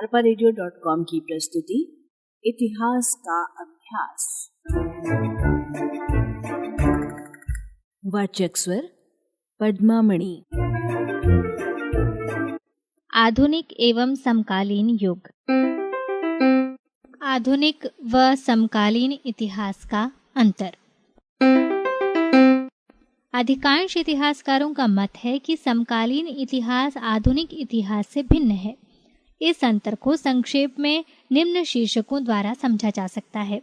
arparedio.com की प्रस्तुति इतिहास का अभ्यास। वाचक स्वर पद्मामणि। आधुनिक एवं समकालीन युग। आधुनिक व समकालीन इतिहास का अंतर। अधिकांश इतिहासकारों का मत है कि समकालीन इतिहास आधुनिक इतिहास से भिन्न है। इस अंतर को संक्षेप में निम्न शीर्षकों द्वारा समझा जा सकता है।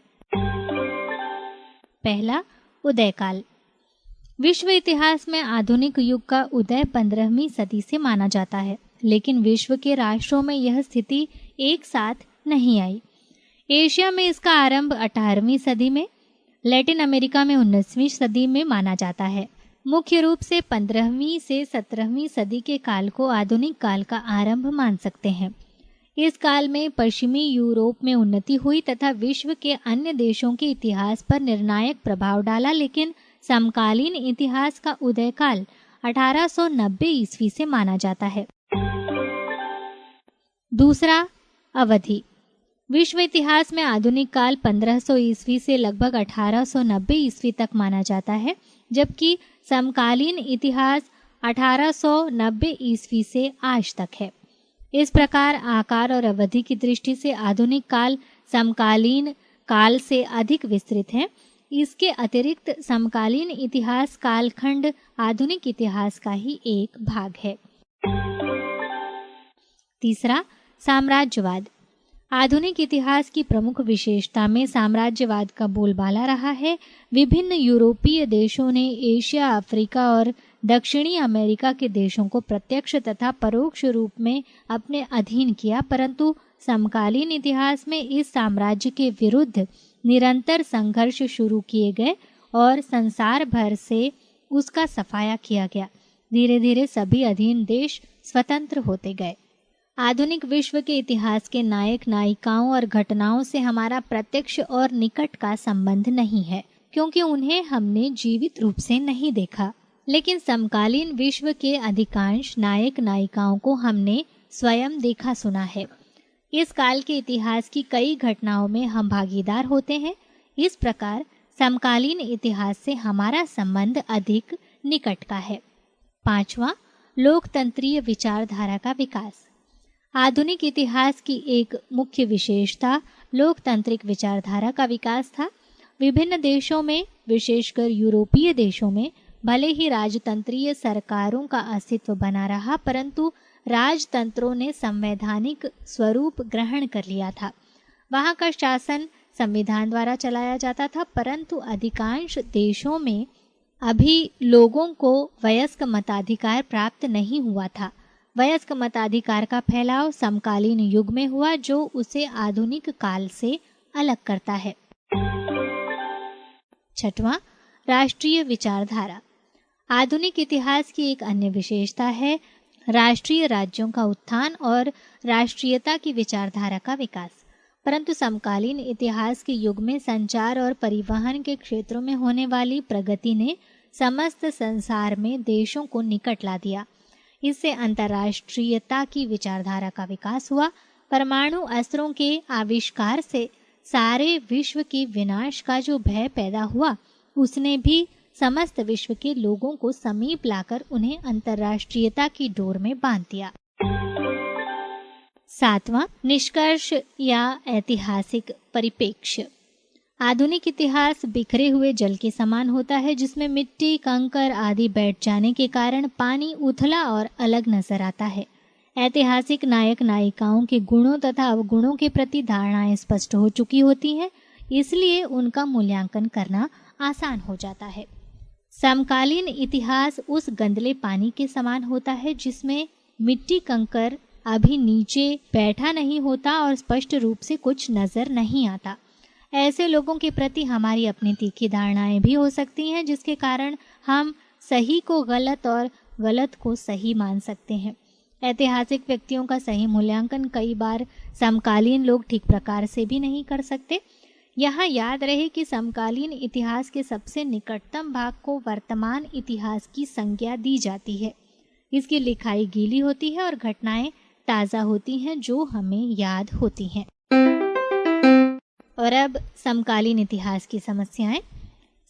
पहला, उदयकाल। विश्व इतिहास में आधुनिक युग का उदय 15वीं सदी से माना जाता है, लेकिन विश्व के राष्ट्रों में यह स्थिति एक साथ नहीं आई। एशिया में इसका आरंभ 18वीं सदी में, लैटिन अमेरिका में 19वीं सदी में माना जाता है। मुख्य रूप से 15वीं से 17वीं सदी के काल को आधुनिक काल का आरंभ मान सकते हैं। इस काल में पश्चिमी यूरोप में उन्नति हुई तथा विश्व के अन्य देशों के इतिहास पर निर्णायक प्रभाव डाला, लेकिन समकालीन इतिहास का उदय काल 1890 ईस्वी से माना जाता है। दूसरा, अवधि। विश्व इतिहास में आधुनिक काल 1500 ईस्वी से लगभग 1890 ईस्वी तक माना जाता है, जबकि समकालीन इतिहास 1890 ईस्वी से आज तक है। इस प्रकार आकार और अवधि की दृष्टि से आधुनिक काल समकालीन काल से अधिक विस्तृत है। इसके अतिरिक्त समकालीन इतिहास कालखंड आधुनिक इतिहास का ही एक भाग है। तीसरा, साम्राज्यवाद। आधुनिक इतिहास की प्रमुख विशेषता में साम्राज्यवाद का बोलबाला रहा है। विभिन्न यूरोपीय देशों ने एशिया, अफ्रीका और दक्षिणी अमेरिका के देशों को प्रत्यक्ष तथा परोक्ष रूप में अपने अधीन किया, परंतु समकालीन इतिहास में इस साम्राज्य के विरुद्ध निरंतर संघर्ष शुरू किए गए और संसार भर से उसका सफाया किया गया। धीरे धीरे सभी अधीन देश स्वतंत्र होते गए। आधुनिक विश्व के इतिहास के नायक नायिकाओं और घटनाओं से हमारा प्रत्यक्ष और निकट का संबंध नहीं है, क्योंकि उन्हें हमने जीवित रूप से नहीं देखा। लेकिन समकालीन विश्व के अधिकांश नायक नायिकाओं को हमने स्वयं देखा सुना है। इस काल के इतिहास की कई घटनाओं में हम भागीदार होते हैं। इस प्रकार समकालीन इतिहास से हमारा संबंध अधिक निकट का है। पांचवा, लोकतंत्रीय विचारधारा का विकास। आधुनिक इतिहास की एक मुख्य विशेषता लोकतांत्रिक विचारधारा का विकास था। विभिन्न देशों में, विशेषकर यूरोपीय देशों में, भले ही राजतंत्रीय सरकारों का अस्तित्व बना रहा, परंतु राजतंत्रों ने संवैधानिक स्वरूप ग्रहण कर लिया था। वहां का शासन संविधान द्वारा चलाया जाता था, परंतु अधिकांश देशों में अभी लोगों को वयस्क मताधिकार प्राप्त नहीं हुआ था। वयस्क मताधिकार का फैलाव समकालीन युग में हुआ, जो उसे आधुनिक काल से अलग करता है। छठवां, राष्ट्रीय विचारधारा। आधुनिक इतिहास की एक अन्य विशेषता है राष्ट्रीय राज्यों का उत्थान और राष्ट्रीयता की विचारधारा का विकास। परंतु समकालीन इतिहास के युग में संचार और परिवहन के क्षेत्रों में होने वाली प्रगति ने समस्त संसार में देशों को निकट ला दिया। इससे अंतर्राष्ट्रीयता की विचारधारा का विकास हुआ। परमाणु अस्त्रों के आविष्कार से सारे विश्व के विनाश का जो भय पैदा हुआ, उसने भी समस्त विश्व के लोगों को समीप लाकर उन्हें अंतर्राष्ट्रीयता की डोर में बांध दिया। सातवां, निष्कर्ष या ऐतिहासिक परिप्रेक्ष्य। आधुनिक इतिहास बिखरे हुए जल के समान होता है, जिसमें मिट्टी, कंकर आदि बैठ जाने के कारण पानी उथला और अलग नजर आता है। ऐतिहासिक नायक नायिकाओं के गुणों तथा अवगुणों के प्रति धारणाएं स्पष्ट हो चुकी होती हैं, इसलिए उनका मूल्यांकन करना आसान हो जाता है। समकालीन इतिहास उस गंदले पानी के समान होता है जिसमें मिट्टी कंकर अभी नीचे बैठा नहीं होता और स्पष्ट रूप से कुछ नजर नहीं आता। ऐसे लोगों के प्रति हमारी अपनी तीखी धारणाएं भी हो सकती हैं, जिसके कारण हम सही को गलत और गलत को सही मान सकते हैं। ऐतिहासिक व्यक्तियों का सही मूल्यांकन कई बार समकालीन लोग ठीक प्रकार से भी नहीं कर सकते। यहाँ याद रहे कि समकालीन इतिहास के सबसे निकटतम भाग को वर्तमान इतिहास की संज्ञा दी जाती है। इसकी लिखाई गीली होती है और घटनाएं ताज़ा होती हैं जो हमें याद होती हैं। और अब समकालीन इतिहास की समस्याएं।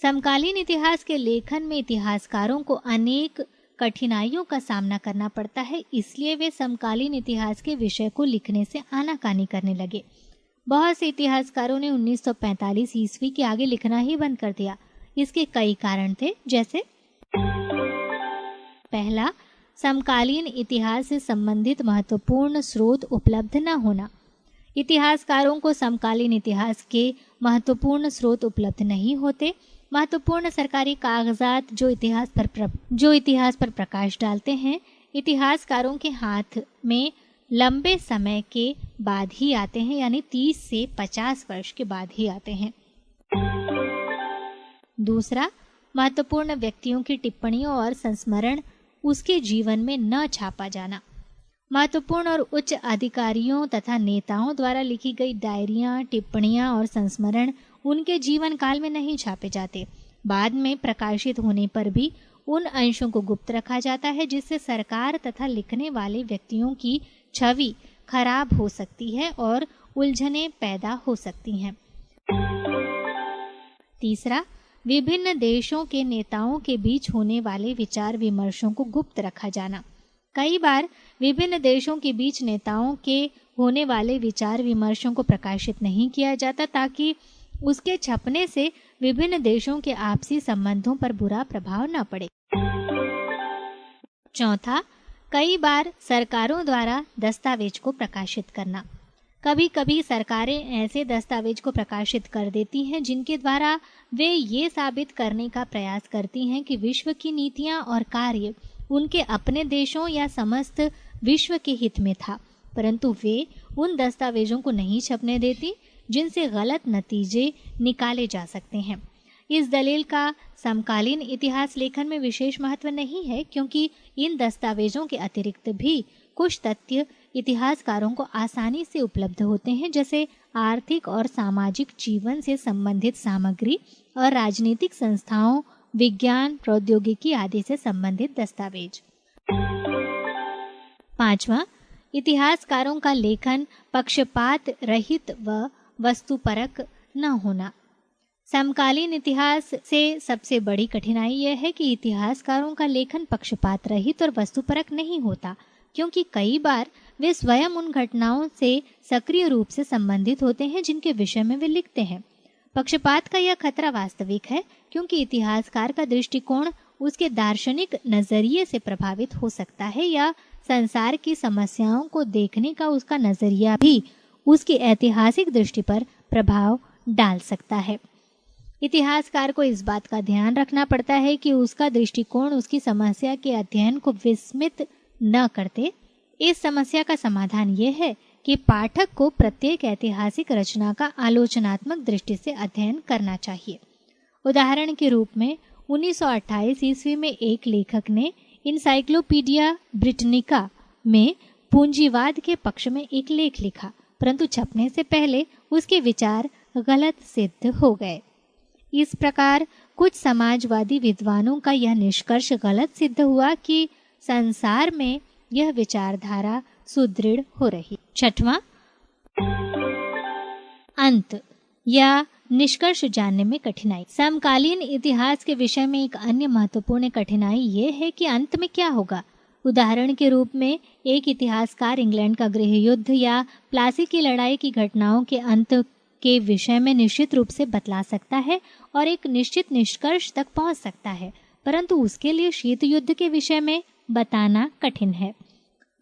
समकालीन इतिहास के लेखन में इतिहासकारों को अनेक कठिनाइयों का सामना करना पड़ता है, इसलिए वे समकालीन इतिहास के विषय को लिखने से आनाकानी करने लगे। बहुत से इतिहासकारों ने 1945 ईस्वी के आगे लिखना ही बंद कर दिया। इसके कई कारण थे, जैसे पहला, समकालीन इतिहास से संबंधित महत्वपूर्ण स्रोत उपलब्ध न होना। इतिहासकारों को समकालीन इतिहास के महत्वपूर्ण स्रोत उपलब्ध नहीं होते। महत्वपूर्ण सरकारी कागजात जो इतिहास पर प्रकाश डालते हैं, इतिहासकारों के हाथ में लंबे समय के बाद ही आते हैं, यानी 30 से 50 वर्ष के बाद ही आते हैं। दूसरा, महत्वपूर्ण व्यक्तियों की टिप्पणियों और संस्मरण उसके जीवन में न छापा जाना। महत्वपूर्ण और उच्च अधिकारियों तथा नेताओं द्वारा लिखी गई डायरियां, टिप्पणियां और संस्मरण उनके जीवन काल में नहीं छापे जाते। बाद में प्रकाशित होने पर भी उन अंशों को गुप्त रखा जाता है, जिससे सरकार तथा लिखने वाले व्यक्तियों की छवि खराब हो सकती है और उलझनें पैदा हो सकती हैं। तीसरा, विभिन्न देशों के नेताओं के बीच होने वाले विचार विमर्शों को गुप्त रखा जाना। कई बार विभिन्न देशों के बीच नेताओं के होने वाले विचार विमर्शों को प्रकाशित नहीं किया जाता, ताकि उसके छपने से विभिन्न देशों के आपसी संबंधों पर बुरा प्रभाव न पड़े। चौथा, कई बार सरकारों द्वारा दस्तावेज को प्रकाशित करना। कभी कभी सरकारें ऐसे दस्तावेज को प्रकाशित कर देती हैं जिनके द्वारा वे ये साबित करने का प्रयास करती हैं कि विश्व की नीतियां और कार्य उनके अपने देशों या समस्त विश्व के हित में था, परंतु वे उन दस्तावेजों को नहीं छपने देती जिनसे गलत नतीजे निकाले जा सकते हैं। इस दलील का समकालीन इतिहास लेखन में विशेष महत्व नहीं है, क्योंकि इन दस्तावेजों के अतिरिक्त भी कुछ तथ्य इतिहासकारों को आसानी से उपलब्ध होते हैं, जैसे आर्थिक और सामाजिक जीवन से संबंधित सामग्री और राजनीतिक संस्थाओं, विज्ञान, प्रौद्योगिकी आदि से संबंधित दस्तावेज। पांचवा, इतिहासकारों का लेखन पक्षपात रहित व वस्तुपरक न होना। समकालीन इतिहास से सबसे बड़ी कठिनाई यह है कि इतिहासकारों का लेखन पक्षपात रहित और वस्तुपरक नहीं होता, क्योंकि कई बार वे स्वयं उन घटनाओं से सक्रिय रूप से संबंधित होते हैं जिनके विषय में वे लिखते हैं। पक्षपात का यह खतरा वास्तविक है, क्योंकि इतिहासकार का दृष्टिकोण उसके दार्शनिक नजरिए से प्रभावित हो सकता है, या संसार की समस्याओं को देखने का उसका नजरिया भी उसकी ऐतिहासिक दृष्टि पर प्रभाव डाल सकता है। इतिहासकार को इस बात का ध्यान रखना पड़ता है कि उसका दृष्टिकोण उसकी समस्या के अध्ययन को विस्मित न करते। इस समस्या का समाधान यह है कि पाठक को प्रत्येक ऐतिहासिक रचना का आलोचनात्मक दृष्टि से अध्ययन करना चाहिए। उदाहरण के रूप में 1928 ईस्वी में एक लेखक ने इनसाइक्लोपीडिया ब्रिटनिका में पूंजीवाद के पक्ष में एक लेख लिखा, परंतु छपने से पहले उसके विचार गलत सिद्ध हो गए। इस प्रकार कुछ समाजवादी विद्वानों का यह निष्कर्ष गलत सिद्ध हुआ कि संसार में यह विचारधारा सुदृढ़ हो रही। छठवां, अंत या निष्कर्ष जानने में कठिनाई। समकालीन इतिहास के विषय में एक अन्य महत्वपूर्ण कठिनाई ये है कि अंत में क्या होगा। उदाहरण के रूप में एक इतिहासकार इंग्लैंड का गृह युद्ध या प्लासी की लड़ाई की घटनाओं के अंत के विषय में निश्चित रूप से बतला सकता है और एक निश्चित निष्कर्ष तक पहुंच सकता है, परंतु उसके लिए शीत युद्ध के विषय में बताना कठिन है।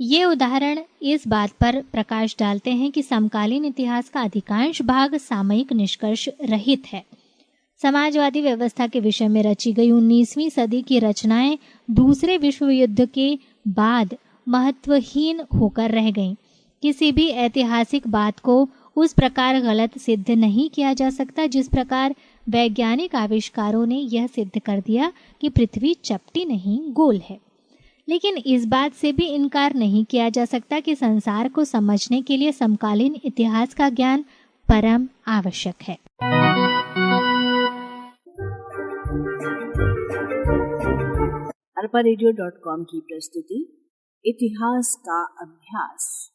ये उदाहरण इस बात पर प्रकाश डालते हैं कि समकालीन इतिहास का अधिकांश भाग सामयिक निष्कर्ष रहित है। समाजवादी व्यवस्था के विषय में रची गई 19वीं सदी की रचनाएं दूसरे विश्व युद्ध के बाद महत्वहीन होकर रह गईं। किसी भी ऐतिहासिक बात को उस प्रकार गलत सिद्ध नहीं किया जा सकता जिस प्रकार वैज्ञानिक आविष्कारों ने यह सिद्ध कर दिया कि पृथ्वी चपटी नहीं गोल है। लेकिन इस बात से भी इनकार नहीं किया जा सकता कि संसार को समझने के लिए समकालीन इतिहास का ज्ञान परम आवश्यक है। arparadio.com की प्रस्तुति इतिहास का अभ्यास।